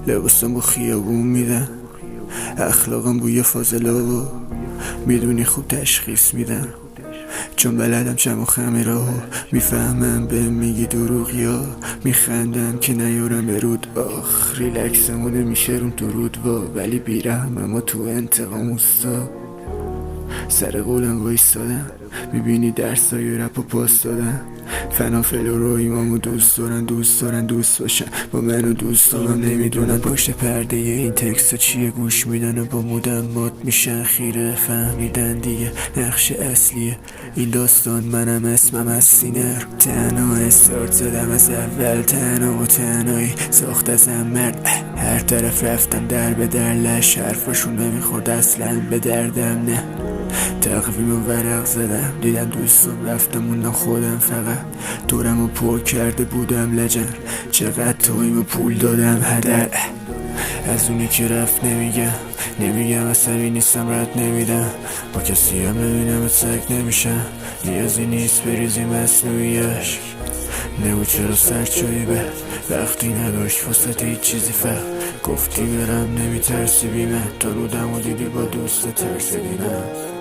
لباسم با خیابون میدن، اخلاقم بوی فاضلا و میدونی خوب تشخیص میدن، چون بلدم چم و خمیرا میفهمم به میگی دروغ یا میخندم که نیارم برود. آخ ریلکسمونه میشه رون درود ولی بیرحم اما تو انتقام اوستا سر قولم وایستادم. میبینی درسای رپ و پاس دادن، فنافل و ایمامو دوست دارن دوست باشن با منو دوست دارم. نمیدونن پشت پرده این تکست چیه، گوش میدن و با مودم مات میشن خیره. فهمیدن دیگه نقش اصلیه این داستان، منم اسمم از سینر. تنها استارت زدم از اول، تنها و تنهایی ساخت ازم مرد. هر طرف رفتم در به در لش، حرفاشون نمیخورد اصلا به دردم. نه تقویم و ورق زدم، دیدم دوستم رفتم موندم خودم فقط. دورم و پر کرده بودم لجن، چقدر تایم و پول دادم هدر. از اونی که رفت نمیگم عصبی نیستم رد نمیدم، با کسی هم ببینم سگ نمیشم. نیازی نیست بریزی مصنوعیش، نبود چرا سرچایی به وقتی نداشت واسه هیچ چیزی فهم. گفتی برم نمیترسی بیمه، تا رودم و دیدی با دوست ترسی بینم.